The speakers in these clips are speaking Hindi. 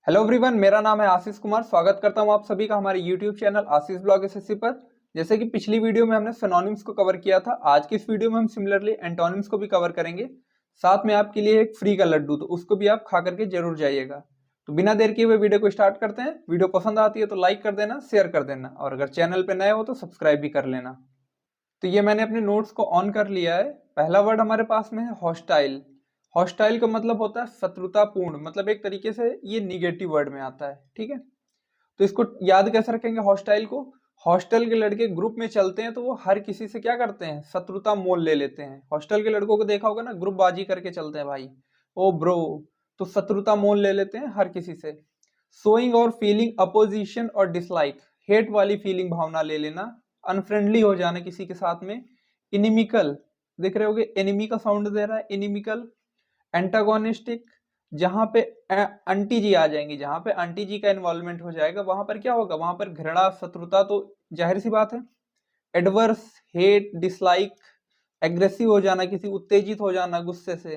हेलो एवरीवन, मेरा नाम है आशीष कुमार। स्वागत करता हूं आप सभी का हमारे यूट्यूब चैनल आशीष ब्लॉग एसएससी पर। जैसे कि पिछली वीडियो में हमने सिनोनिम्स को कवर किया था, आज की इस वीडियो में हम सिमिलरली एंटोनिम्स को भी कवर करेंगे। साथ में आपके लिए एक फ्री का लड्डू, तो उसको भी आप खा करके जरूर जाइएगा। तो बिना देर किए हुए वीडियो को स्टार्ट करते हैं। वीडियो पसंद आती है तो लाइक कर देना, शेयर कर देना, और अगर चैनल पर नए हो तो सब्सक्राइब भी कर लेना। तो ये मैंने अपने नोट्स को ऑन कर लिया है। पहला वर्ड हमारे पास में है हॉस्टाइल। हॉस्टाइल का मतलब होता है शत्रुतापूर्ण, मतलब एक तरीके से ये निगेटिव वर्ड में आता है। ठीक है, तो इसको याद कैसे रखेंगे हॉस्टाइल को? हॉस्टल के लड़के ग्रुप में चलते हैं तो वो हर किसी से क्या करते हैं, शत्रुता मोल ले लेते हैं। हॉस्टल के लड़कों को देखा होगा ना, ग्रुप बाजी करके चलते हैं भाई, ओ ब्रो। तो शत्रुता मोल ले लेते हैं हर किसी से। शोइंग और फीलिंग अपोजिशन और डिसलाइक, हेट वाली फीलिंग, भावना ले लेना, अनफ्रेंडली हो जाना किसी के साथ में। इनिमिकल, देख रहे होगे एनिमी का साउंड दे रहा है, इनिमिकल। एंटागोनिस्टिक, जहां पे आंटी जी आ जाएंगी, जहां पे आंटी जी का इन्वॉल्वमेंट हो जाएगा वहां पर क्या होगा, वहां पर घृणा शत्रुता तो जाहिर सी बात है। एडवर्स, हेट, डिसलाइक, एग्रेसिव हो जाना, किसी उत्तेजित हो जाना गुस्से से,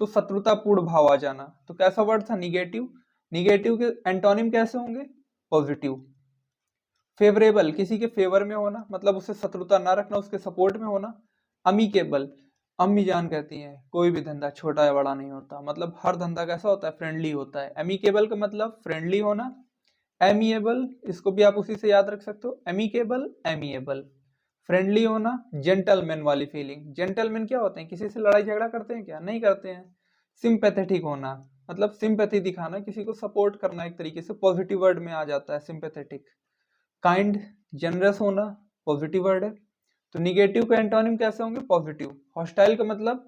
तो शत्रुतापूर्ण भाव आ जाना। तो कैसा वर्ड था, निगेटिव। निगेटिव के एंटोनिम कैसे होंगे, पॉजिटिव। फेवरेबल, किसी के फेवर में होना, मतलब उससे शत्रुता ना रखना, उसके सपोर्ट में होना। अमीकेबल, अम्मी जान कहती हैं कोई भी धंधा छोटा या बड़ा नहीं होता, मतलब हर धंधा कैसा होता है, फ्रेंडली होता है। अमीकेबल का मतलब फ्रेंडली होना। एमिएबल, इसको भी आप उसी से याद रख सकते हो, एमिकेबल, एमिएबल, फ्रेंडली होना। जेंटलमैन वाली फीलिंग, जेंटलमैन क्या होते हैं, किसी से लड़ाई झगड़ा करते हैं क्या, नहीं करते हैं। सिंपैथेटिक होना, मतलब सिंपैथी दिखाना, किसी को सपोर्ट करना, एक तरीके से पॉजिटिव वर्ड में आ जाता है सिंपैथेटिक। काइंड, जनरस होना, पॉजिटिव वर्ड है। तो निगेटिव के एंटोनिम कैसे होंगे, पॉजिटिव। हॉस्टाइल का मतलब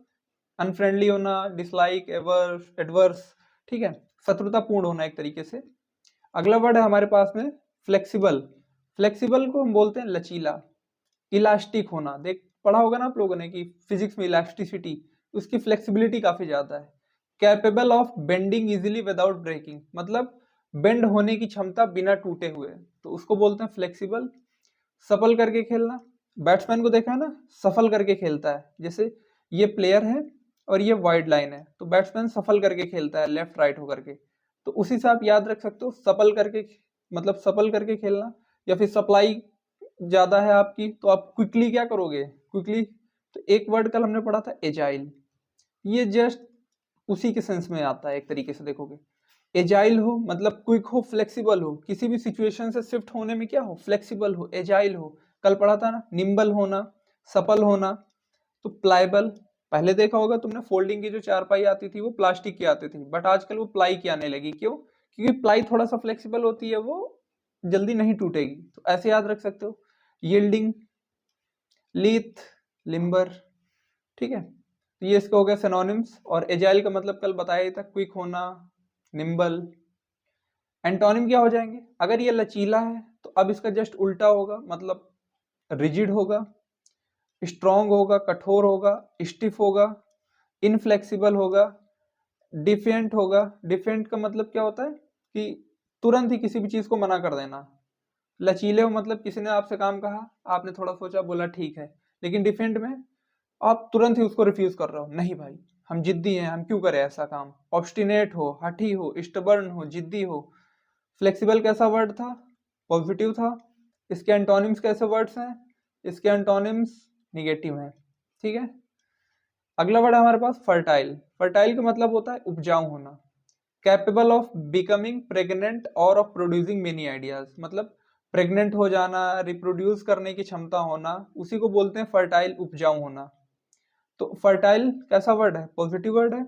अनफ्रेंडली होना, डिसलाइक, एवर्स, एडवर्स, ठीक है, शत्रुतापूर्ण होना एक तरीके से। अगला वर्ड है हमारे पास में फ्लेक्सिबल। फ्लेक्सिबल को हम बोलते हैं लचीला। इलास्टिक होना, देख पढ़ा होगा ना आप लोगों ने कि फिजिक्स में इलास्टिसिटी, उसकी फ्लेक्सिबिलिटी काफी ज्यादा है। Capable of bending easily without breaking, मतलब बेंड होने की क्षमता बिना टूटे हुए, तो उसको बोलते हैं फ्लेक्सिबल। सफल करके खेलना, बैट्समैन को देखा है ना, सफल करके खेलता है। जैसे ये प्लेयर है और ये वाइड लाइन है, तो बैट्समैन सफल करके खेलता है, लेफ्ट राइट होकर के। तो उसी से आप याद रख सकते हो सफल करके, मतलब सफल करके खेलना। या फिर सप्लाई ज्यादा है आपकी तो आप क्विकली क्या करोगे, क्विकली। तो एक वर्ड कल हमने पढ़ा था एजाइल, ये जस्ट उसी के सेंस में आता है एक तरीके से देखोगे। एजाइल हो मतलब क्विक हो, फ्लेक्सिबल हो, किसी भी सिचुएशन से शिफ्ट होने में क्या हो, फ्लेक्सिबल हो, एजाइल हो। कल पढ़ा था ना, निम्बल होना, सफल होना। तो प्लाइबल, पहले देखा होगा तुमने, फोल्डिंग की जो चारपाई आती थी वो प्लास्टिक की आती थी, बट आजकल वो प्लाई की आने लगी। क्यों? क्योंकि प्लाई थोड़ा सा फ्लेक्सिबल होती है, वो जल्दी नहीं टूटेगी। तो ऐसे याद रख सकते हो। यील्डिंग, लीथ, लिम्बर, ठीक है। तो ये इसका हो गया सिनोनिम्स। और एजाइल का मतलब कल बताया ही था, क्विक होना, निम्बल। एंटोनिम क्या हो जाएंगे, अगर ये लचीला है तो अब इसका जस्ट उल्टा होगा, मतलब रिजिड होगा, स्ट्रॉन्ग होगा, कठोर होगा, स्टिफ होगा, इनफ्लेक्सिबल होगा, डिफेंट होगा। डिफेंट का मतलब क्या होता है कि तुरंत ही किसी भी चीज को मना कर देना। लचीले हो मतलब किसी ने आपसे काम कहा, आपने थोड़ा सोचा, बोला ठीक है, लेकिन डिफेंट में आप तुरंत ही उसको रिफ्यूज कर रहे हो, नहीं भाई हम जिद्दी हैं, हम क्यों करें ऐसा काम। ऑब्स्टिनेट हो, हठी हो, स्टबर्न हो, जिद्दी हो। फ्लेक्सिबल कैसा वर्ड था, पॉजिटिव था। इसके एंटोनिम्स कैसे वर्ड्स हैं, इसके एंटोनिम्स निगेटिव हैं। ठीक है, अगला वर्ड है हमारे पास फर्टाइल। फर्टाइल का मतलब होता है उपजाऊ होना। कैपेबल ऑफ बिकमिंग प्रेग्नेंट और ऑफ प्रोड्यूसिंग मेनी आइडियाज, मतलब प्रेग्नेंट हो जाना, रिप्रोड्यूस करने की क्षमता होना, उसी को बोलते हैं फर्टाइल, उपजाऊ होना। तो फर्टाइल कैसा वर्ड है, पॉजिटिव वर्ड है।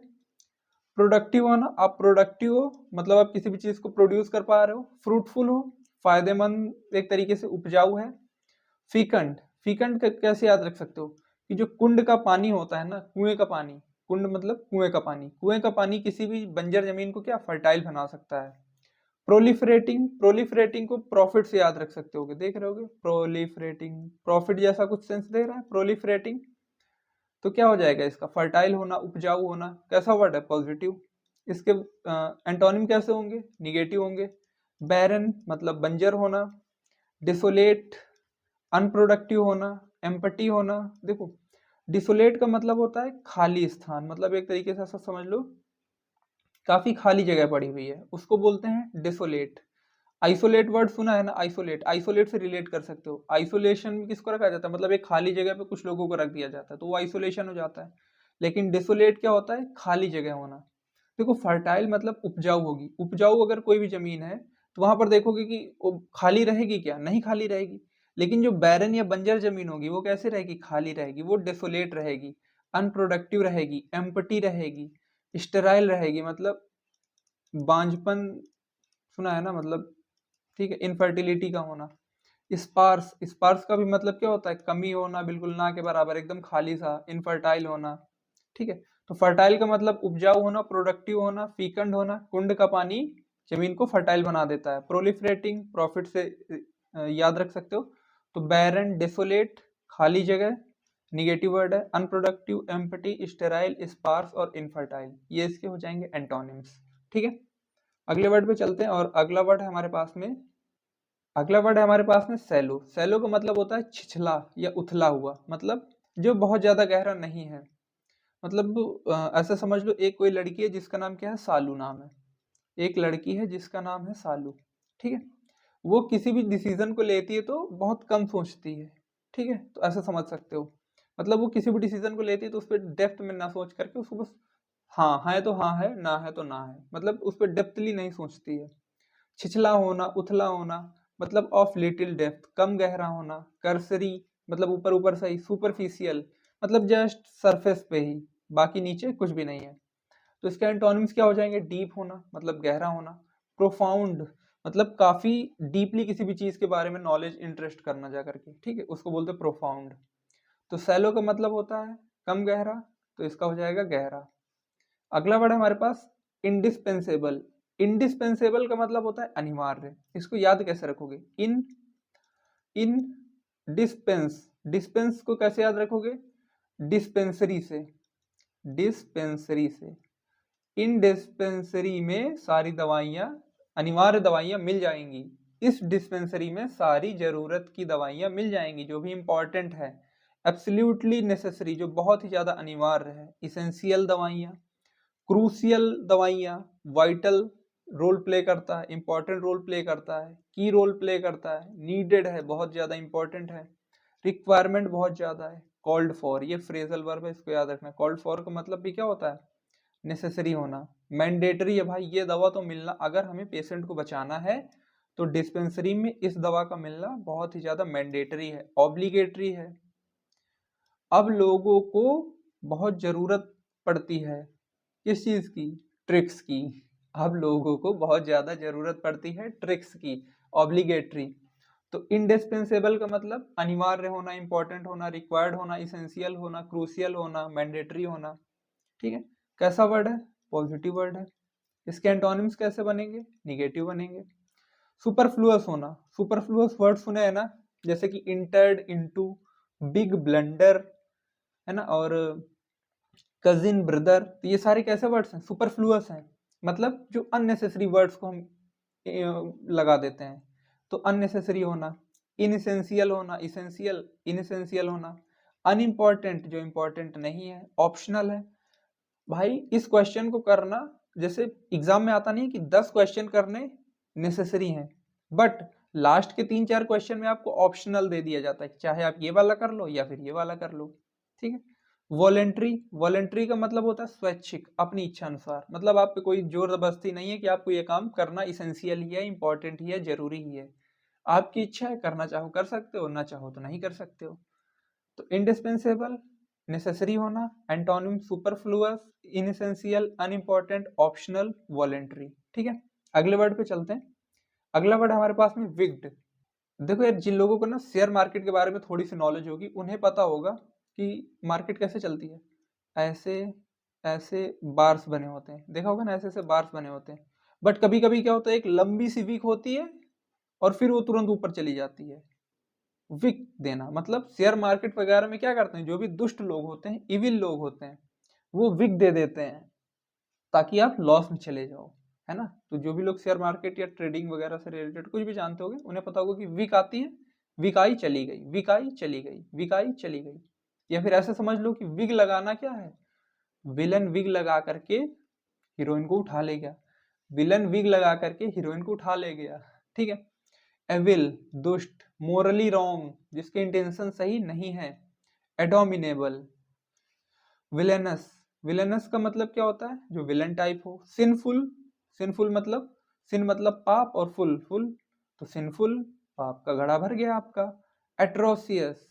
प्रोडक्टिव होना, आप प्रोडक्टिव हो मतलब आप किसी भी चीज को प्रोड्यूस कर पा रहे हो। फ्रूटफुल हो, फायदेमंद, एक तरीके से उपजाऊ है। फीकंड, फीकंड कैसे याद रख सकते हो, कि जो कुंड का पानी होता है ना, कुएं का पानी, कुंड मतलब कुएं का पानी, कुएं का पानी किसी भी बंजर जमीन को क्या फर्टाइल बना सकता है। प्रोलिफरेटिंग, प्रोलिफरेटिंग को प्रॉफिट से याद रख सकते होगे, देख रहे होगे प्रोलिफरेटिंग, प्रॉफिट जैसा कुछ सेंस दे रहा है प्रोलिफरेटिंग। तो क्या हो जाएगा इसका, फर्टाइल होना, उपजाऊ होना, कैसा वर्ड है, पॉजिटिव। इसके एंटोनिम कैसे होंगे, निगेटिव होंगे। बैरन मतलब बंजर होना, डिसोलेट अनप्रोडक्टिव होना, एम्पटी होना। देखो डिसोलेट का मतलब होता है खाली स्थान, मतलब एक तरीके से ऐसा समझ लो काफी खाली जगह पड़ी हुई है, उसको बोलते हैं डिसोलेट। आइसोलेट वर्ड सुना है ना, आइसोलेट, आइसोलेट से रिलेट कर सकते हो। आइसोलेशन में किसको रखा जाता है, मतलब एक खाली जगह पे कुछ लोगों को रख दिया जाता है तो वो आइसोलेशन हो जाता है। लेकिन डिसोलेट क्या होता है, खाली जगह होना। देखो फर्टाइल मतलब उपजाऊ होगी, उपजाऊ अगर कोई भी जमीन है तो वहां पर देखोगे कि वो खाली रहेगी क्या, नहीं खाली रहेगी। लेकिन जो बैरन या बंजर जमीन होगी वो कैसे रहेगी, खाली रहेगी, वो डिसोलेट रहेगी, अनप्रोडक्टिव रहेगी, एम्प्टी रहेगी, स्टेराइल रहेगी, मतलब बांझपन, सुना है ना, मतलब ठीक है, इनफर्टिलिटी का होना। स्पार्स, स्पार्स का भी मतलब क्या होता है, कमी होना, बिल्कुल ना के बराबर, एकदम खाली सा, इनफर्टाइल होना। ठीक है, तो फर्टाइल का मतलब उपजाऊ होना, प्रोडक्टिव होना, फीकंड होना, कुंड का पानी जमीन को फर्टाइल बना देता है। प्रोलिफरेटिंग, प्रॉफिट से याद रख सकते हो। तो बैरन, डेसोलेट, खाली जगह, निगेटिव वर्ड है, अनप्रोडक्टिव, एम्प्टी, स्टेराइल, स्पार्स और इनफर्टाइल, ये इसके हो जाएंगे एंटोनिम्स। ठीक है, अगले वर्ड पे चलते हैं। और अगला वर्ड है हमारे पास में, अगला वर्ड है हमारे पास में सैलो। सैलो का मतलब होता है छिछला या उथला हुआ, मतलब जो बहुत ज्यादा गहरा नहीं है। मतलब ऐसा समझ लो, एक कोई लड़की है जिसका नाम क्या है, सालू नाम है। एक लड़की है जिसका नाम है सालू। ठीक है, वो किसी भी डिसीजन को लेती है तो बहुत कम सोचती है। ठीक है, तो ऐसा समझ सकते हो, मतलब वो किसी भी डिसीजन को लेती है तो उस पर डेप्थ में ना सोच करके उसको बस हाँ है तो हाँ है, ना है तो ना है, मतलब उस पर डेप्थली नहीं सोचती है। छिछला होना, उथला होना, मतलब ऑफ लिटिल डेप्थ, कम गहरा होना। कर्सरी मतलब ऊपर ऊपर से ही, सुपरफिशियल मतलब जस्ट सरफेस पे ही, बाकी नीचे कुछ भी नहीं है। तो इसके एंटोनिम्स क्या हो जाएंगे, डीप होना मतलब गहरा होना, प्रोफाउंड मतलब काफी डीपली किसी भी चीज के बारे में नॉलेज, इंटरेस्ट करना जा करके, ठीक है, उसको बोलते हैं प्रोफाउंड। तो सैलो का मतलब होता है कम गहरा, तो इसका हो जाएगा गहरा। अगला वर्ड है हमारे पास इंडिस्पेंसेबल। इंडिस्पेंसेबल का मतलब होता है अनिवार्य। इसको याद कैसे रखोगे, इन, इन डिस्पेंस, डिस्पेंस को कैसे याद रखोगे, डिस्पेंसरी से, डिस्पेंसरी से। इन डिस्पेंसरी में सारी दवाइयाँ, अनिवार्य दवाइयाँ मिल जाएंगी। इस डिस्पेंसरी में सारी जरूरत की दवाइयाँ मिल जाएंगी जो भी इंपॉर्टेंट है। एब्सोल्युटली नेसेसरी जो बहुत ही ज्यादा अनिवार्य है, इसेंशियल दवाइयाँ, क्रूशियल दवाइयाँ, वाइटल रोल प्ले करता है, इंपॉर्टेंट रोल प्ले करता है, की रोल प्ले करता है, नीडेड है, बहुत ज्यादा इंपॉर्टेंट है, रिक्वायरमेंट बहुत ज्यादा है, कॉल्ड फॉर, ये फ्रेजल वर्ब है, इसको याद रखना। कॉल्ड फॉर का मतलब भी क्या होता है, नेसेसरी होना। मैंडेटरी है भाई, ये दवा तो मिलना, अगर हमें पेशेंट को बचाना है तो डिस्पेंसरी में इस दवा का मिलना बहुत ही ज्यादा मैंडेटरी है, ऑब्लिगेटरी है। अब लोगों को बहुत जरूरत पड़ती है किस चीज की, ट्रिक्स की। अब लोगों को बहुत ज्यादा जरूरत पड़ती है ट्रिक्स की, ऑब्लिगेटरी। तो इंडिस्पेंसेबल का मतलब अनिवार्य होना, इंपॉर्टेंट होना, रिक्वायर्ड होना, इसेंशियल होना, क्रूशियल होना, मैंडेटरी होना। ठीक है, कैसा वर्ड है, पॉजिटिव वर्ड है। इसके एंटोनिम्स कैसे बनेंगे, निगेटिव बनेंगे। सुपरफ्लुअस होना, सुपरफ्लुअस वर्ड सुने हैं ना, जैसे कि इंटर्ड इनटू, बिग ब्लंडर, है ना, और कजिन, ब्रदर, तो ये सारे कैसे वर्ड्स हैं, सुपरफ्लुअस हैं। मतलब जो अननेसेसरी वर्ड्स को हम लगा देते हैं, तो अननेसेसरी होना। इनएसेंशियल होना, इसेंशियल, इनएसेंशियल होना। अनइम्पॉर्टेंट जो इम्पोर्टेंट नहीं है, ऑप्शनल है। भाई इस क्वेश्चन को करना, जैसे एग्जाम में आता नहीं है कि 10 क्वेश्चन करने नेसेसरी हैं, बट लास्ट के 3-4 क्वेश्चन में आपको ऑप्शनल दे दिया जाता है, चाहे आप ये वाला कर लो या फिर ये वाला कर लो। ठीक है, वॉलेंट्री, वॉलेंट्री का मतलब होता है स्वैच्छिक, अपनी इच्छा अनुसार, मतलब आप पे कोई जोर जबरदस्ती नहीं है कि आपको ये काम करना इसेंशियल ही है, इंपॉर्टेंट ही है, जरूरी ही है। आपकी इच्छा है, करना चाहो कर सकते हो, ना चाहो तो नहीं कर सकते हो। तो इंडिस्पेंसेबल, नेसेसरी होना, antonym superfluous, inessential, unimportant, optional, voluntary. ठीक है, अगले वर्ड पे चलते हैं। अगला वर्ड हमारे पास में विग्ड। देखो यार, जिन लोगों को ना शेयर मार्केट के बारे में थोड़ी सी नॉलेज होगी उन्हें पता होगा कि मार्केट कैसे चलती है। ऐसे ऐसे बार्स बने होते हैं, देखा होगा ना, ऐसे ऐसे बार्स बने होते हैं। बट कभी कभी क्या होता है, एक लंबी सी विक होती है और फिर वो तुरंत ऊपर चली जाती है। विक देना मतलब शेयर मार्केट वगैरह में क्या करते हैं, जो भी दुष्ट लोग होते हैं, इविल लोग होते हैं, वो विक दे देते हैं ताकि आप लॉस में चले जाओ, है ना। तो जो भी लोग शेयर मार्केट या ट्रेडिंग वगैरह से रिलेटेड कुछ भी जानते होंगे उन्हें पता होगा कि विक आती है, विकाई चली गई, विकाई चली गई, विकाई चली गई। या फिर ऐसे समझ लो कि विग लगाना क्या है, विलन विग लगा करके हीरोइन को उठा ले गया। विलन विग लगा करके हीरोइन को उठा ले गया, ठीक है। एविल दुष्ट, मोरली रॉन्ग जिसके इंटेंशन सही नहीं है। एडोमिनेबल, विलेनस, विलेनस का मतलब क्या होता है, जो विलन टाइप हो। सिनफुल, सिनफुल मतलब, सिन मतलब पाप और फुल फुल, तो सिनफुल, पाप का घड़ा भर गया आपका। एट्रोसियस,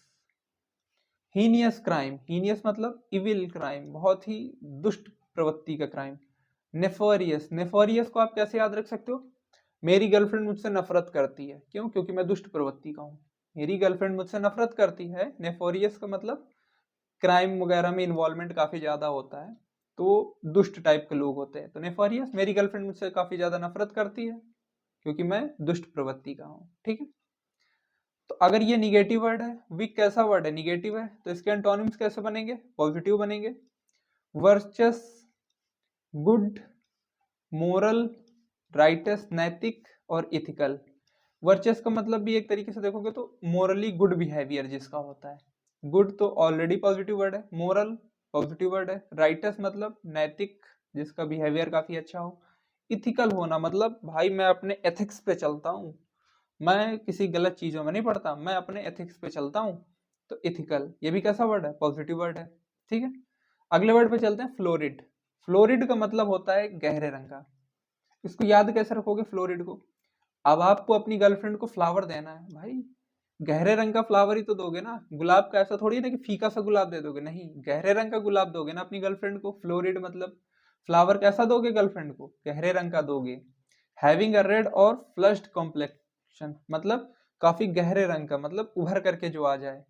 हीनियस क्राइम, हीनियस मतलब इविल क्राइम, बहुत ही दुष्ट प्रवृत्ति का क्राइम। नेफोरियस, नेफोरियस को आप कैसे याद रख सकते हो, मेरी गर्लफ्रेंड मुझसे नफरत करती है, क्यों, क्योंकि मैं दुष्ट प्रवृत्ति का हूँ, मेरी गर्लफ्रेंड मुझसे नफरत करती है। नेफोरियस का मतलब क्राइम वगैरह में इन्वॉल्वमेंट काफी ज्यादा होता है, तो दुष्ट टाइप के लोग होते हैं। तो नेफोरियस, मेरी गर्लफ्रेंड मुझसे काफी ज्यादा नफरत करती है क्योंकि मैं दुष्ट प्रवृत्ति का हूँ, ठीक है। तो अगर ये निगेटिव वर्ड है, वीक कैसा वर्ड है, निगेटिव है, तो इसके एंटोनिम्स कैसे बनेंगे, पॉजिटिव बनेंगे। वर्चस, गुड, मोरल, राइटस नैतिक, और इथिकल। वर्चस का मतलब भी एक तरीके से देखोगे तो मोरली गुड बिहेवियर जिसका होता है। गुड तो ऑलरेडी पॉजिटिव वर्ड है, मोरल पॉजिटिव वर्ड है, राइटस मतलब नैतिक जिसका बिहेवियर काफी अच्छा हो। इथिकल होना मतलब भाई मैं अपने एथिक्स पे चलता हूँ, मैं किसी गलत चीजों में नहीं पड़ता, मैं अपने एथिक्स पे चलता हूँ, तो इथिकल, ये भी कैसा वर्ड है, पॉजिटिव वर्ड है, ठीक है। अगले वर्ड पे चलते हैं, फ्लोरिड। फ्लोरिड का मतलब होता है गहरे रंग का। इसको याद कैसे रखोगे फ्लोरिड को, अब आपको अपनी गर्लफ्रेंड को फ्लावर देना है, भाई गहरे रंग का फ्लावर ही तो दोगे ना, गुलाब का ऐसा थोड़ी ना कि फीका सा गुलाब दे दोगे, नहीं, गहरे रंग का गुलाब दोगे ना अपनी गर्लफ्रेंड को। फ्लोरिड मतलब फ्लावर कैसा दोगे गर्लफ्रेंड को, गहरे रंग का दोगे। हैविंग अ रेड और फ्लश्ड कॉम्प्लेक्शन मतलब काफी गहरे रंग का, मतलब उभर करके जो आ जाए।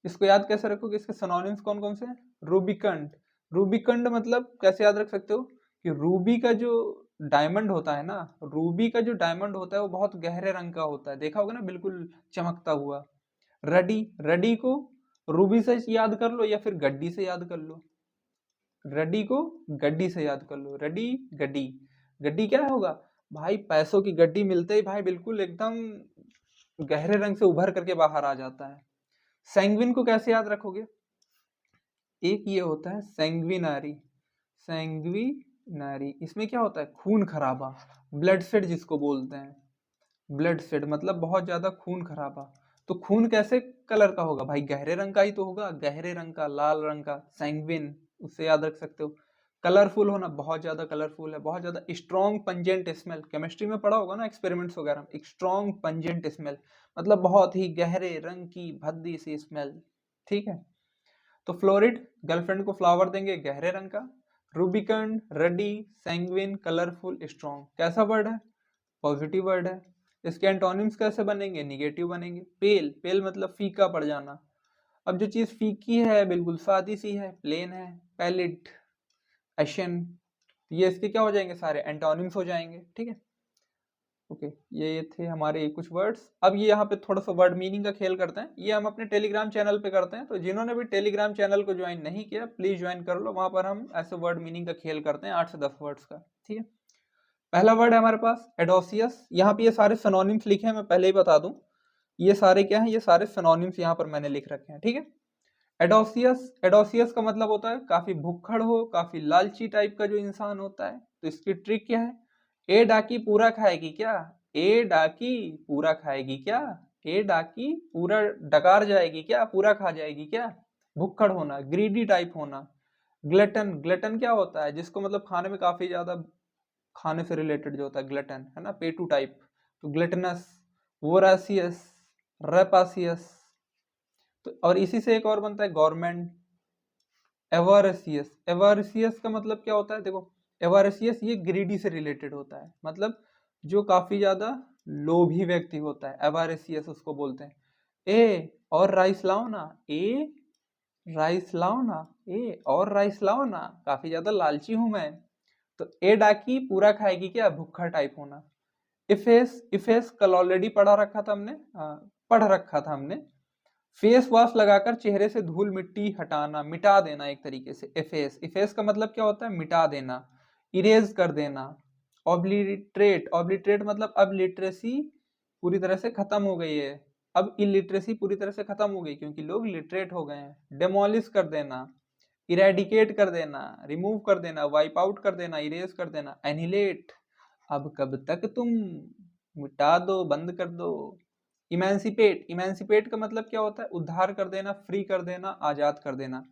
इसको याद कैसे रखोगे, इसके सिनोनिम्स कौन कौन से हैं, रूबिकंड, रूबिकंड मतलब कैसे याद रख सकते हो कि रूबी का जो डायमंड होता है ना, रूबी का जो डायमंड होता है वो बहुत गहरे रंग का होता है, देखा होगा ना, बिल्कुल चमकता हुआ। रडी, रडी को रूबी से याद कर लो या फिर गड्डी से याद कर लो, रडी को गड्डी से याद कर लो, रडी गड्डी, गड्डी क्या होगा भाई, पैसों की गड्डी मिलते ही भाई बिल्कुल एकदम गहरे रंग से उभर करके बाहर आ जाता है। सैंग्विन को कैसे याद रखोगे, एक ये होता है सैंग्विनारी, सैंग्विनारी इसमें क्या होता है, खून खराबा, ब्लड शेड जिसको बोलते हैं, ब्लड शेड मतलब बहुत ज्यादा खून खराबा। तो खून कैसे कलर का होगा भाई, गहरे रंग का ही तो होगा, गहरे रंग का, लाल रंग का, सैंग्विन, उससे याद रख सकते हो। कलरफुल होना, बहुत ज्यादा कलरफुल है, बहुत ज्यादा स्ट्रॉन्ग पंजेंट स्मेल, केमिस्ट्री में पढ़ा होगा ना एक्सपेरिमेंट्स वगैरह में, स्ट्रॉन्ग पंजेंट स्मेल मतलब बहुत ही गहरे रंग की भद्दी सी स्मेल, ठीक है। तो फ्लोरिड, गर्लफ्रेंड को फ्लावर देंगे गहरे रंग का। रूबिकन, रडी, सैंग्विन, कलरफुल, स्ट्रॉन्ग, कैसा वर्ड है, पॉजिटिव वर्ड है। इसके एंटोनिम्स कैसे बनेंगे, निगेटिव बनेंगे। पेल, पेल मतलब फीका पड़ जाना, अब जो चीज फीकी है बिल्कुल सादी सी है, प्लेन है। पैलिड, एशन, ये इसके क्या हो जाएंगे, सारे एंटोनिम्स हो जाएंगे, ठीक है। ओके, ये थे हमारे कुछ वर्ड्स। अब ये यहाँ पे थोड़ा सा वर्ड मीनिंग का खेल करते हैं, ये हम अपने टेलीग्राम चैनल पे करते हैं, तो जिन्होंने भी टेलीग्राम चैनल को ज्वाइन नहीं किया प्लीज ज्वाइन कर लो, वहां पर हम ऐसे वर्ड मीनिंग का खेल करते हैं 8 से 10 वर्ड्स का, ठीक है। पहला वर्ड है हमारे पास एडोसियस, यहाँ पे ये सारे सिनोनिम्स लिखे हैं, मैं पहले ही बता दूं, ये सारे क्या हैं, ये सारे सिनोनिम्स यहाँ पर मैंने लिख रखे हैं, ठीक है। एडोसियस, एडोसियस का मतलब होता है काफी भुक्खड़ हो, काफी लालची टाइप का जो इंसान होता है। तो इसकी ट्रिक क्या है, ए डाकी पूरा खाएगी क्या, ए डाकी पूरा खाएगी क्या, ए डाकी पूरा डकार जाएगी क्या, पूरा खा जाएगी क्या। भुक्खड़ होना, ग्रीडी टाइप होना। ग्लटन, ग्लटन क्या होता है, जिसको मतलब खाने में काफी ज्यादा, खाने से रिलेटेड जो होता है ग्लटन है ना, पेटू टाइप, तो ग्लटनस। वोरासियस, रेपासियस, तो और इसी से एक और बनता है गवर्नमेंट। एवारसियस, एवारसियस का मतलब क्या होता है, देखो एवारसियस ये ग्रीडी से रिलेटेड होता है, मतलब जो काफी ज्यादा लोभी व्यक्ति होता है, एवारसियस उसको बोलते हैं। ए और राइस लाओ ना, ए राइस लाओ ना, ए और राइस लाओ ना, काफी ज्यादा लालची हूं मैं। तो ए डाकी पूरा खाएगी क्या, भूखा टाइप होना। इफेस, इफेस कल ऑलरेडी पढ़ा रखा था हमने, पढ़ रखा था हमने, फेस वॉश लगाकर चेहरे से धूल मिट्टी हटाना, मिटा देना एक तरीके से। इफेस, इफेस का मतलब क्या होता है, मिटा देना, इरेज कर देना। ऑब्लिटरेट, ऑब्लिटरेट मतलब अब लिटरेसी पूरी तरह से खत्म हो गई है, अब इलिटरेसी पूरी तरह से खत्म हो गई क्योंकि लोग लिटरेट हो गए हैं। डेमोलिश कर देना, इरेडिकेट कर देना, रिमूव कर देना, वाइप आउट कर देना, इरेज कर देना। एनिहिलेट, अब कब तक तुम, मिटा दो, बंद कर दो। इमेंसिपेट, इमेंसिपेट का मतलब क्या होता है? उद्धार कर देना, फ्री कर देना, आजाद कर देना।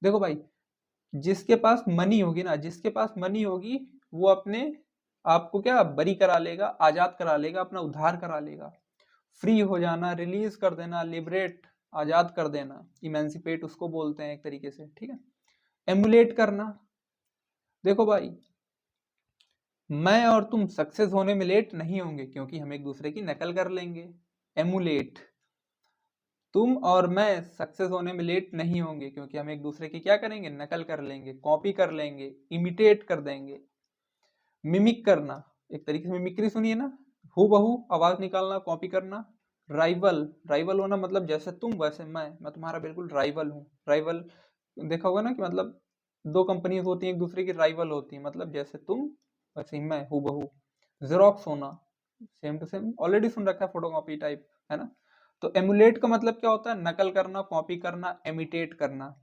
देखो भाई, जिसके पास मनी होगी ना, जिसके पास मनी होगी वो अपने आपको क्या बरी करा लेगा, आजाद करा लेगा, अपना उद्धार करा लेगा। फ्री हो जाना, रिलीज कर देना, लिबरेट, आजाद कर देना, इमेंसिपेट उसको बोलते हैं एक तरीके से, ठीक है। एमुलेट करना, देखो भाई, मैं और तुम सक्सेस होने में लेट नहीं होंगे क्योंकि हम एक दूसरे की नकल कर लेंगे। एमुलेट, तुम और मैं सक्सेस होने में लेट नहीं होंगे क्योंकि हम एक दूसरे की क्या करेंगे, नकल कर लेंगे, कॉपी कर लेंगे, इमिटेट कर देंगे। मिमिक करना, एक तरीके से मिमिक्री सुनिए ना, हूबहू आवाज निकालना, कॉपी करना। राइवल, राइवल होना मतलब जैसे तुम वैसे मैं तुम्हारा बिल्कुल राइवल हूँ। राइवल देखा होगा ना कि मतलब दो कंपनीज होती हैं एक दूसरे की राइवल होती हैं, मतलब जैसे तुम वैसे ही मैं, हूबहू। जेरोक्स होना, सेम टू सेम, ऑलरेडी सुन रखा है, फोटोकॉपी टाइप, है ना। तो एमुलेट का मतलब क्या होता है? नकल करना, कॉपी करना, एमिटेट करना।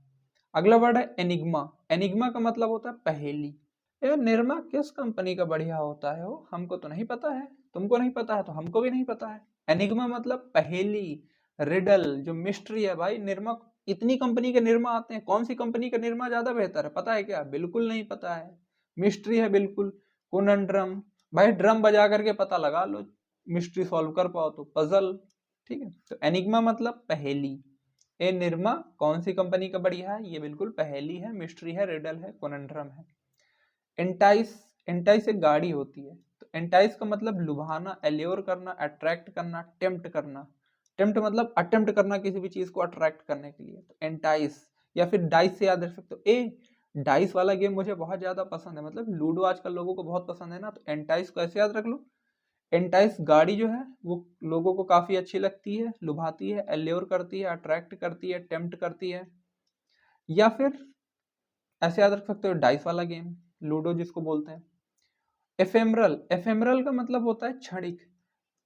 अगला वर्ड है एनिग्मा। एनिग्मा का मतलब होता है पहेली। ये निरमा किस कंपनी का बढ़िया होता है? वो हमको तो नहीं पता है, तुमको नहीं पता है तो हमको भी नहीं पता है। एनिग्मा मतलब पहेली, रिडल, जो मिस्ट्री है भाई। निरमा, इतनी कंपनी के निरमा आते हैं, कौन सी कंपनी का निरमा ज्यादा बेहतर है पता है क्या? बिल्कुल नहीं पता है, मिस्ट्री है बिल्कुल। कोनंड्रम, भाई ड्रम बजा करके पता लगा लो, मिस्ट्री सॉल्व कर पाओ तो पजल, ठीक है। तो एनिग्मा मतलब पहेली। ए निरमा कौन सी कंपनी का बढ़िया है? ये बिल्कुल पहेली है, मिस्ट्री है, रिडल है, कोनंड्रम है। एंटाइस, एंटाइस एक गाड़ी होती है। तो एंटाइस का मतलब लुभाना, एल्योर करना, अट्रैक्ट करना, टेम्प्ट करना। टेम्प्ट मतलब अटेम्प्ट करना किसी भी चीज को अट्रैक्ट करने के लिए। तो एंटाइस, या फिर डाइस से याद रख सकते हो। ए डाइस वाला गेम मुझे बहुत ज्यादा पसंद है, मतलब लूडो आजकल लोगों को बहुत पसंद है ना, तो एंटाइस को ऐसे याद रख लो। एंटाइस गाड़ी जो है वो लोगों को काफी अच्छी लगती है, लुभाती है, एल्योर करती है, अट्रैक्ट करती है, टेम्प्ट करती है। या फिर ऐसे याद रख सकते हो डाइस वाला गेम, लूडो जिसको बोलते हैं। एफेमरल, एफेमरल का मतलब होता है क्षणिक।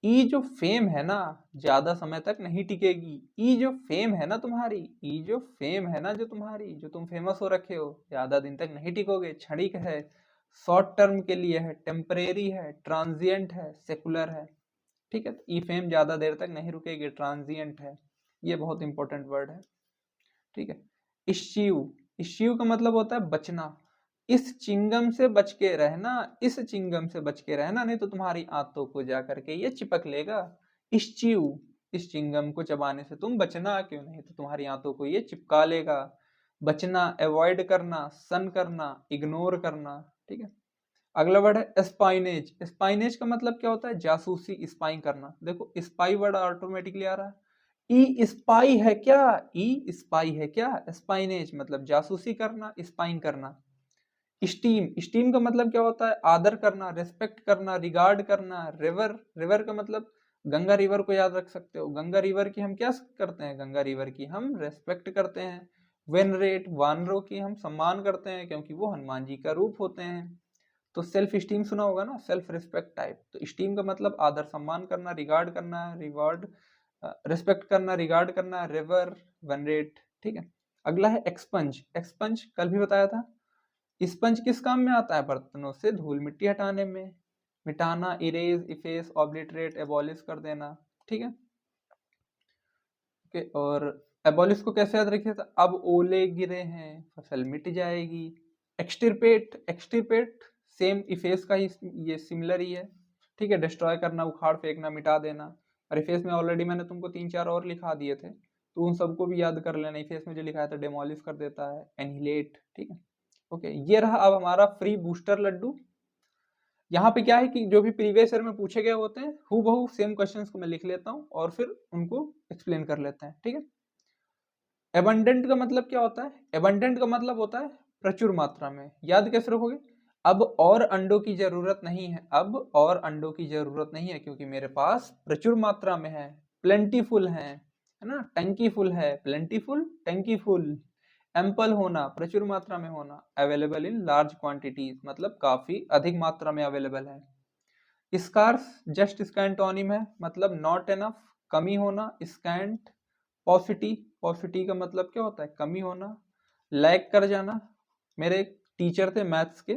ई जो फेम है ना, ज्यादा समय तक नहीं टिकेगी। ई जो फेम है ना तुम्हारी, ई जो फेम है ना जो तुम्हारी, जो तुम फेमस हो रखे हो, ज्यादा दिन तक नहीं टिकोगे, क्षणिक है, शॉर्ट टर्म के लिए है, टेम्परेरी है, ट्रांजिएंट है, सेकुलर है, ठीक है। ई फेम ज्यादा देर तक नहीं रुकेगी, ट्रांजिएंट है, ये बहुत इंपॉर्टेंट वर्ड है, ठीक है। इश्यू, इश्यू का मतलब होता है बचना। इस चिंगम से बच के रहना, इस चिंगम से बच के रहना, नहीं तो तुम्हारी आंतों को जा करके ये चिपक लेगा। इश्यू, इस चिंगम को चबाने से तुम बचना, क्यों नहीं तो तुम्हारी आंतों को ये चिपका लेगा। बचना, अवॉइड करना, सन करना, इग्नोर करना, ठीक है। अगला वर्ड है स्पाइनेज। स्पाइनेज का मतलब क्या होता है? जासूसी, स्पाइंग करना। देखो स्पाई वर्ड ऑटोमेटिकली आ रहा है। ई स्पाई है क्या? ई स्पाई है क्या? स्पाइनेज मतलब जासूसी करना, स्पाइंग करना। स्टीम, स्टीम का मतलब क्या होता है? आदर करना, रेस्पेक्ट करना, रिगार्ड करना। रिवर, रिवर का मतलब गंगा रिवर को याद रख सकते हो। गंगा रिवर की हम क्या करते हैं? गंगा रिवर की हम रेस्पेक्ट करते हैं। वेनरेट, वानरों की हम सम्मान करते हैं क्योंकि वो हनुमान जी का रूप होते हैं। तो सेल्फ स्टीम सुना होगा ना, सेल्फ रिस्पेक्ट टाइप। तो स्टीम का मतलब आदर सम्मान करना, रिगार्ड करना, रिवार्ड, रिस्पेक्ट करना, रिगार्ड करना, रिवर, वेनरेट, ठीक है। अगला है एक्सपंज। एक्सपंज कल भी बताया था। स्पंज किस काम में आता है? बर्तनों से धूल मिट्टी हटाने में। मिटाना, इरेज, इफेस, ऑब्लिटरेट, एबॉलिश कर देना, ठीक है। ओके, और एबॉलिश को कैसे याद रखिए? अब ओले गिरे हैं, फसल मिट जाएगी। एक्सटिरपेट, एक्सटिरपेट सेम इफेस का ही, ये सिमिलर ही है, ठीक है। डिस्ट्रॉय करना, उखाड़ फेंकना, मिटा देना। और इफेस में ऑलरेडी मैंने तुमको 3-4 और लिखा दिए थे, तो उन सबको भी याद कर लेना। इफेस में जो लिखा है था डेमोलिश कर देता है, एनिहिलेट, ठीक है। ओके, ये रहा अब हमारा फ्री बूस्टर लड्डू। यहाँ पे क्या है कि जो भी प्रीवियस ईयर में पूछे गए होते हैं हूबहू सेम क्वेश्चंस को मैं लिख लेता हूँ और फिर उनको एक्सप्लेन कर लेते हैं, ठीक है। एबंडेंट का मतलब क्या होता है? एबंडेंट का मतलब होता है प्रचुर मात्रा में। याद कैसे रखोगे? अब और अंडों की जरूरत नहीं है, अब और अंडों की जरूरत नहीं है क्योंकि मेरे पास प्रचुर मात्रा में है, प्लेंटीफुल है ना। टंकी फुल है, प्लेंटीफुल, टंकी फुल। एम्पल होना, प्रचुर मात्रा में होना। अवेलेबल इन लार्ज क्वांटिटीज मतलब काफी अधिक मात्रा में अवेलेबल है। स्कार्स जस्ट इसका एंटोनिम है, मतलब नॉट एनफ, कमी होना। स्कैंट, पॉसिटी, पॉसिटी का मतलब क्या होता है? कमी होना। लैग कर जाना। मेरे एक टीचर थे मैथ्स के,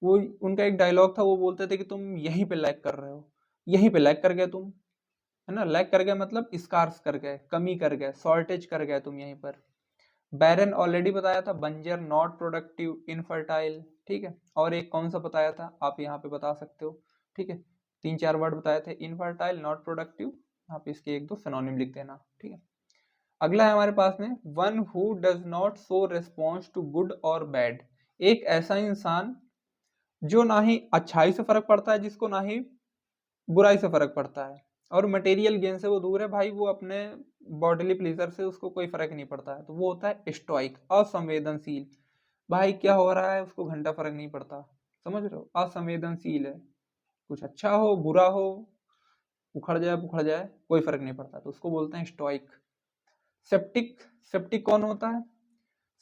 वो उनका एक डायलॉग था, वो बोलते थे कि तुम यहीं पे लैग कर रहे हो, यहीं पे लैग कर गए तुम, है ना। लैग कर गए मतलब स्कार्स कर गए, कमी कर गए, शॉर्टेज कर गए तुम यहीं पर। बैरन ऑलरेडी बताया था, बंजर, नॉट प्रोडक्टिव, इनफर्टाइल, ठीक है। और एक कौन सा बताया था आप यहाँ पे बता सकते हो, ठीक है। 3-4 वर्ड बताए थे, इनफर्टाइल, नॉट प्रोडक्टिव, यहाँ पे इसके 1-2 सिनोनिम लिख देना, ठीक है। अगला है हमारे पास में, one who does not show response to good और बैड। एक ऐसा इंसान जो ना ही अच्छाई से फर्क पड़ता है जिसको, ना ही बुराई से फर्क पड़ता है, और मटेरियल गेन से वो दूर है भाई, वो अपने बॉडीली प्लेजर से उसको कोई फर्क नहीं पड़ता है, तो वो होता है स्टोइक, असंवेदनशील। भाई क्या हो रहा है उसको घंटा फर्क नहीं पड़ता, समझ रहे हो, असंवेदनशील है। कुछ अच्छा हो बुरा हो, उखड़ जाए कोई फर्क नहीं पड़ता, तो उसको बोलते हैं स्टोइक। सेप्टिक, सेप्टिक कौन होता है?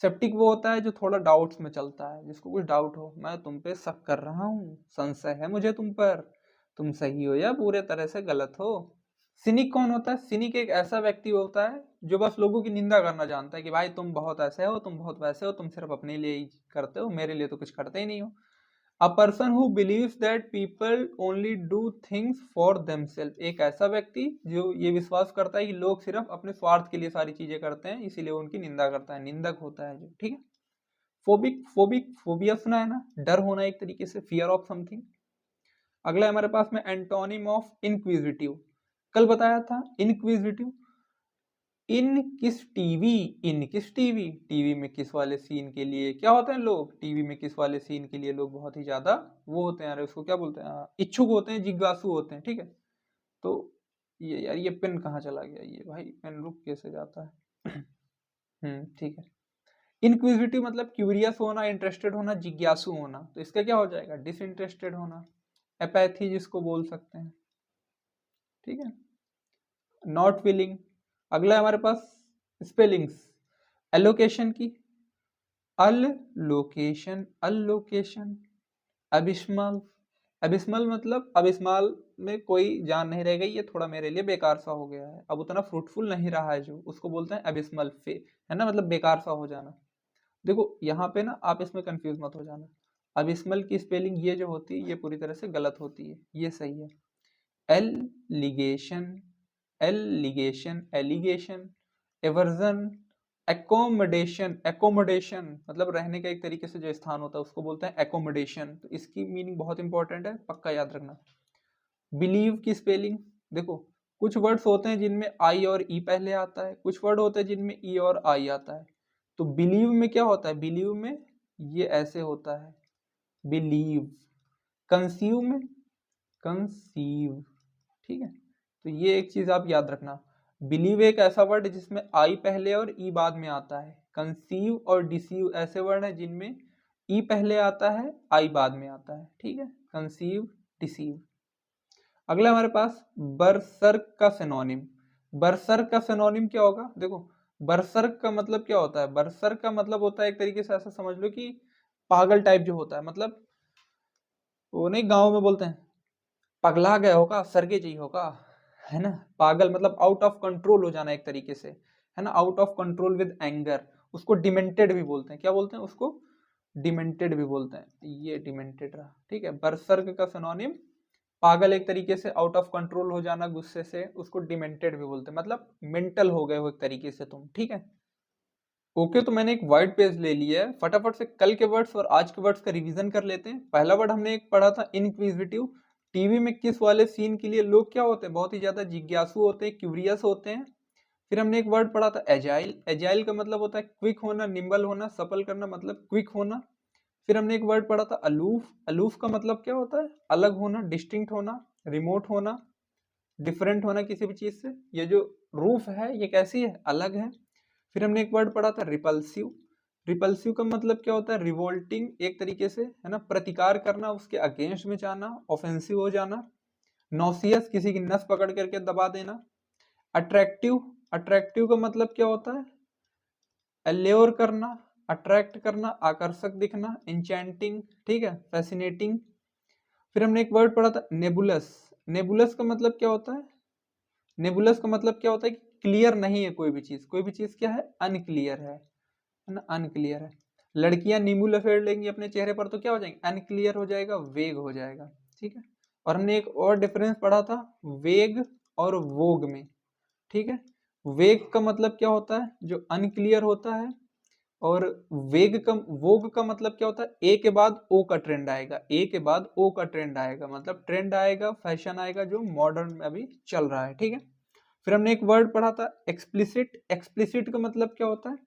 सेप्टिक वो होता है जो थोड़ा डाउट्स में चलता है, जिसको कुछ डाउट हो, मैं तुम पे शक कर रहा हूँ, संशय है मुझे तुम पर, तुम सही हो या पूरे तरह से गलत हो। सिनिक कौन होता है? सिनिक एक ऐसा व्यक्ति होता है जो बस लोगों की निंदा करना जानता है कि भाई तुम बहुत ऐसे हो, तुम बहुत वैसे हो, तुम सिर्फ अपने लिए ही करते हो, मेरे लिए तो कुछ करते ही नहीं हो। A person who believes that people only do things for themselves. एक ऐसा व्यक्ति जो ये विश्वास करता है कि लोग सिर्फ अपने स्वार्थ के लिए सारी चीजें करते हैं, इसीलिए उनकी निंदा करता है, निंदक होता है जो, ठीक है। फोबिक, फोबिया सुना है ना, डर होना एक तरीके से, फियर ऑफ समथिंग। अगला है हमारे पास में एंटोनिम ऑफ इनक्विजिटिव। कल बताया था इनक्विजिटिव, इन किस टीवी, टीवी में किस वाले सीन के लिए क्या होते हैं लोग, टीवी में किस वाले सीन के लिए लोग बहुत ही ज्यादा वो होते हैं, अरे उसको क्या बोलते हैं, इच्छुक होते हैं, जिज्ञासु होते हैं, ठीक है। तो ये यार, ये पेन कहाँ चला गया, ये भाई पेन रुक कैसे जाता है। ठीक है। इनक्विजिटिव मतलब क्यूरियस होना, इंटरेस्टेड होना, जिज्ञासु होना, तो इसका क्या हो जाएगा, डिसइंटरेस्टेड होना, एपैथी जिसको बोल सकते हैं, ठीक है। Not willing. अगला है हमारे पास स्पेलिंग्स एलोकेशन की, अलोकेशन, अलोकेशन, अबिस्मल, अबिस्मल मतलब अबिस्मल में कोई जान नहीं रह गई, ये थोड़ा मेरे लिए बेकार सा हो गया है, अब उतना फ्रूटफुल नहीं रहा है, जो उसको बोलते हैं अबिस्मल फे, है ना, मतलब बेकार सा हो जाना। देखो यहाँ पे ना आप इसमें कंफ्यूज मत हो जाना, अबिस्मल की स्पेलिंग ये जो होती है ये पूरी तरह से गलत होती है, ये सही है। Allegation, allegation, allegation, aversion, accommodation, accommodation मतलब रहने का एक तरीके से जो स्थान होता है उसको बोलते हैं एकोमोडेशन, तो इसकी मीनिंग बहुत इंपॉर्टेंट है, पक्का याद रखना। बिलीव की स्पेलिंग, देखो कुछ वर्ड्स होते हैं जिनमें आई और ई पहले आता है, कुछ वर्ड होते हैं जिनमें ई और आई आता है, तो बिलीव में क्या होता है, बिलीव में ये ऐसे होता है, बिलीव। कंसीव में कंसीव, ठीक है। तो ये एक चीज आप याद रखना, बिलीव एक ऐसा वर्ड है जिसमें आई पहले और ई बाद में आता है, कंसीव और डिसीव ऐसे वर्ड है जिनमें ई पहले आता है, आई बाद में आता है, ठीक है, कंसीव, डिसीव। अगला हमारे पास बरसर्क का सिनोनिम। बरसर्क का सिनोनिम क्या होगा, देखो बरसर्क का मतलब क्या होता है, बरसर्क का मतलब होता है एक तरीके से ऐसा समझ लो कि पागल टाइप जो होता है, मतलब वो नहीं गाँव में बोलते हैं पगला गए होगा, सरगे जी होगा, है ना। पागल मतलब आउट ऑफ कंट्रोल हो जाना एक तरीके से, है ना, out of control with anger, उसको डिमेंटेड भी बोलते हैं, क्या बोलते हैं उसको, डिमेंटेड भी बोलते हैं, ये डिमेंटेड रहा, ठीक है। बरसर्क का सिनोनिम पागल, एक तरीके से आउट ऑफ कंट्रोल हो जाना गुस्से से, उसको डिमेंटेड भी बोलते हैं, मतलब मेंटल हो गए हो एक तरीके से तुम, ठीक है। ओके, तो मैंने एक वाइट पेज ले लिया है, फटाफट से कल के वर्ड्स और आज के वर्ड्स का रिवीजन कर लेते हैं। पहला वर्ड हमने एक पढ़ा था इनक्विजिटिव, टीवी में किस वाले सीन के लिए लोग क्या होते हैं, बहुत ही ज्यादा जिज्ञासु होते हैं, क्यूरियस होते हैं। फिर हमने एक वर्ड पढ़ा था एजाइल, एजाइल का मतलब होता है क्विक होना, निम्बल होना, सफल करना, मतलब क्विक होना। फिर हमने एक वर्ड पढ़ा था अलूफ, अलूफ का मतलब क्या होता है, अलग होना, डिस्टिंक्ट होना, रिमोट होना, डिफरेंट होना किसी भी चीज से, ये जो रूफ है ये कैसी है, अलग है। फिर हमने एक वर्ड पढ़ा था रिपल्सिव, रिपल्सिव का मतलब क्या होता है, रिवोल्टिंग एक तरीके से, है ना, प्रतिकार करना, उसके अगेंस्ट में जाना, ऑफेंसिव हो जाना। नॉसियस, किसी की नस पकड़ करके दबा देना। अट्रैक्टिव, अट्रैक्टिव का मतलब क्या होता है, अल्योर करना, अट्रैक्ट करना, आकर्षक दिखना, इंचेंटिंग, ठीक है, फैसिनेटिंग। फिर हमने एक वर्ड पढ़ा था नेबुलस, नेबुलस का मतलब क्या होता है, नेबुलस का मतलब क्या होता है कि क्लियर नहीं है कोई भी चीज, कोई भी चीज क्या है, अनक्लियर है है ना, अनक्लियर है। लड़कियां नींबू लपेट लेंगी अपने चेहरे पर तो क्या हो जाएंगे, अनक्लियर हो जाएगा, वेग हो जाएगा। ठीक है, और हमने एक और डिफरेंस पढ़ा था वेग और वोग में। ठीक है, वेग का मतलब क्या होता है, जो अनक्लियर होता है, और वेग का वोग का मतलब क्या होता है, ए के बाद ओ का ट्रेंड आएगा, ए के बाद ओ का ट्रेंड आएगा, मतलब ट्रेंड आएगा, फैशन आएगा जो मॉडर्न में अभी चल रहा है। ठीक है, फिर हमने एक वर्ड पढ़ा था एक्सप्लिसिट। एक्सप्लिसिट का मतलब क्या होता है,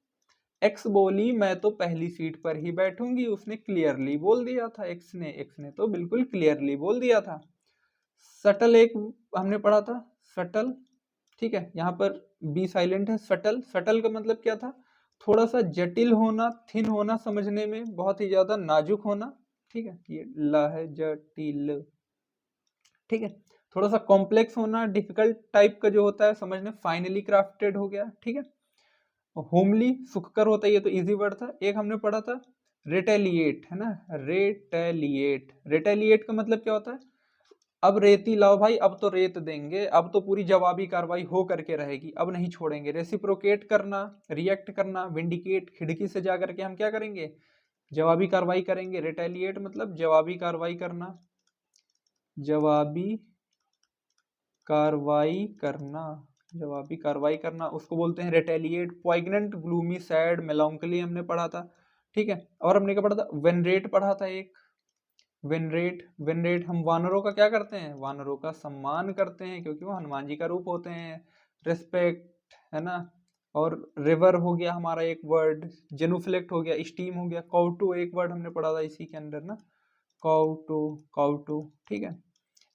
एक्स बोली मैं तो पहली सीट पर ही बैठूंगी, उसने क्लियरली बोल दिया था, एक्स ने तो बिल्कुल क्लियरली बोल दिया था। सटल एक हमने पढ़ा था, सटल। ठीक है, यहाँ पर बी साइलेंट है, सटल। सटल का मतलब क्या था, थोड़ा सा जटिल होना, थिन होना, समझने में बहुत ही ज्यादा नाजुक होना। ठीक है, ये ला है, जटिल। ठीक है, थोड़ा सा कॉम्प्लेक्स होना, डिफिकल्ट टाइप का जो होता है समझने, फाइनली क्राफ्टेड हो गया। ठीक है, होमली सुखकर होता है, ये तो इजी वर्ड था। एक हमने पढ़ा था रिटेलिएट, है ना, रिटेलिएट। रिटेलिएट का मतलब क्या होता है, अब रेती लाओ भाई, अब तो रेत देंगे, अब तो पूरी जवाबी कार्रवाई हो करके रहेगी, अब नहीं छोड़ेंगे। रेसिप्रोकेट करना, रिएक्ट करना, विंडिकेट, खिड़की से जा करके हम क्या करेंगे, जवाबी कार्रवाई करेंगे। रिटेलिएट मतलब जवाबी कार्रवाई करना, जवाबी कार्रवाई करना, जवाबी कार्रवाई करना, उसको बोलते हैं रिटेलिएट। पॉइग्नेंट, ग्लूमी, सैड, मेलांकोली हमने पढ़ा था। ठीक है, और हमने क्या पढ़ा था, वेनरेट पढ़ा था एक, वेनरेट। वेनरेट हम वानरों का क्या करते हैं, वानरों का सम्मान करते हैं क्योंकि वो हनुमान जी का रूप होते हैं। रिस्पेक्ट, है ना, और रिवर हो गया हमारा एक वर्ड, जेनुफ्लेक्ट हो गया, स्टीम हो गया, काउटू एक वर्ड हमने पढ़ा था इसी के अंदर ना, काउटू, काउटू। ठीक है,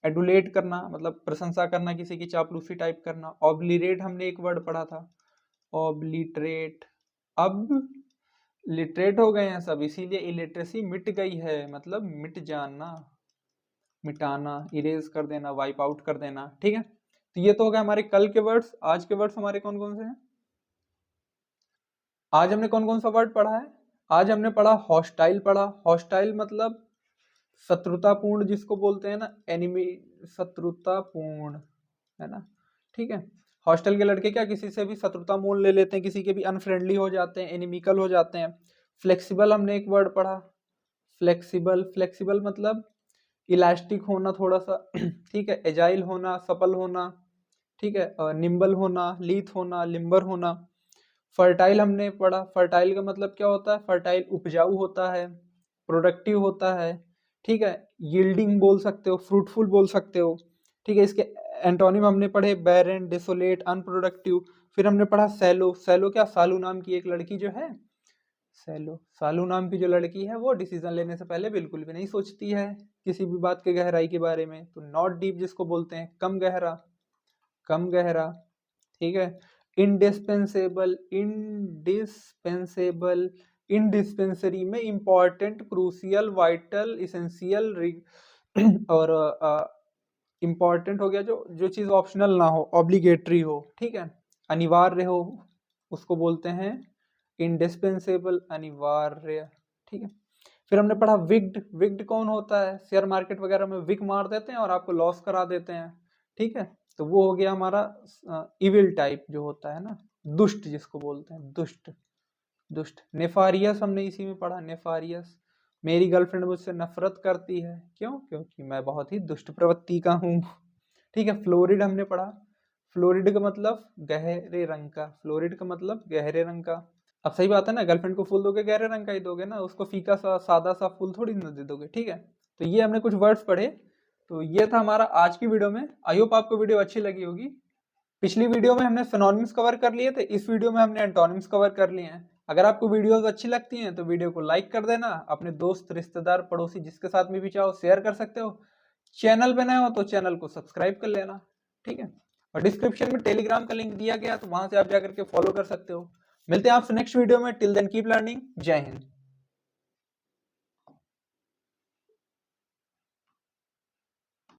एडुलेट करना मतलब प्रशंसा करना, किसी की चापलूसी टाइप करना। ऑब्लिरेट हमने एक वर्ड पढ़ा था, ऑब्लिटरेट। अब लिटरेट हो गए हैं सब, इसीलिए इलिटरेसी मिट गई है, मतलब मिट जाना, मिटाना, इरेज कर देना, वाइप आउट कर देना। ठीक है, तो ये तो हो गए हमारे कल के वर्ड्स। आज के वर्ड्स हमारे कौन कौन से हैं, आज हमने कौन कौन सा वर्ड पढ़ा है, आज हमने पढ़ा हॉस्टाइल पढ़ा। हॉस्टाइल मतलब शत्रुतापूर्ण, जिसको बोलते हैं ना एनिमी, शत्रुतापूर्ण, है ना। ठीक है, हॉस्टल के लड़के क्या किसी से भी शत्रुता मोल ले लेते हैं, किसी के भी अनफ्रेंडली हो जाते हैं, एनिमिकल हो जाते हैं। फ्लेक्सिबल हमने एक वर्ड पढ़ा, फ्लेक्सिबल। फ्लेक्सिबल मतलब इलास्टिक होना थोड़ा सा ठीक है, एजाइल होना, सफल होना। ठीक है, निम्बल होना, लीथ होना, लिम्बर होना। फर्टाइल हमने पढ़ा, फर्टाइल का मतलब क्या होता है, फर्टाइल उपजाऊ होता है, प्रोडक्टिव होता है। ठीक है, यील्डिंग बोल सकते हो, फ्रूटफुल बोल सकते हो। ठीक है, इसके एंटोनिम हमने पढ़े बैरन, डिसोलेट, अनप्रोडक्टिव। फिर हमने पढ़ा सैलो। सैलो क्या, सालू नाम की एक लड़की जो है, सैलो, सालू नाम की जो लड़की है वो डिसीजन लेने से पहले बिल्कुल भी नहीं सोचती है किसी भी बात के गहराई के बारे में, तो नॉट डीप जिसको बोलते हैं, कम गहरा, कम गहरा। ठीक है, इंडिस्पेंसेबल, इंडिस्पेंसेबल, इंडिस्पेंसरी में इंपॉर्टेंट, क्रूसियल, वाइटल, इसेंशियल, और इंपॉर्टेंट हो गया जो जो चीज ऑप्शनल ना हो, ऑब्लिगेटरी हो। ठीक है, अनिवार्य हो, उसको बोलते हैं इंडिस्पेंसेबल, अनिवार्य। ठीक है, फिर हमने पढ़ा विग्ड। विग्ड कौन होता है, शेयर मार्केट वगैरह में विग मार देते हैं और आपको लॉस करा देते हैं। ठीक है, तो वो हो गया हमारा इविल टाइप जो होता है ना, दुष्ट जिसको बोलते हैं, दुष्ट, दुष्ट। नेफारियस हमने इसी में पढ़ा, नेफारियस, मेरी गर्लफ्रेंड मुझसे नफरत करती है, क्यों, क्योंकि मैं बहुत ही दुष्ट प्रवृत्ति का हूँ। ठीक है, फ्लोरिड हमने पढ़ा। फ्लोरिड का मतलब गहरे रंग का, फ्लोरिड का मतलब गहरे रंग का। अब सही बात है ना, गर्लफ्रेंड को फूल दोगे गहरे रंग का ही दोगे ना, उसको फीका सा सादा सा फूल थोड़ी ना दे दोगे। ठीक है, तो ये हमने कुछ वर्ड्स पढ़े। तो ये था हमारा आज की वीडियो में। आई होप आपको वीडियो अच्छी लगी होगी। पिछली वीडियो में हमने सिनोनिम्स कवर कर लिए थे, इस वीडियो में हमने एंटोनिम्स कवर कर लिए हैं। अगर आपको वीडियोस अच्छी लगती हैं तो वीडियो को लाइक कर देना, अपने दोस्त, रिश्तेदार, पड़ोसी जिसके साथ में भी चाहो शेयर कर सकते हो। चैनल पे नए हो तो चैनल को सब्सक्राइब कर लेना। ठीक है, और डिस्क्रिप्शन में टेलीग्राम का लिंक दिया गया, तो वहां से आप जाकर के फॉलो कर सकते हो। मिलते हैं आपसे नेक्स्ट वीडियो में, टिल देन कीप लर्निंग, जय हिंद।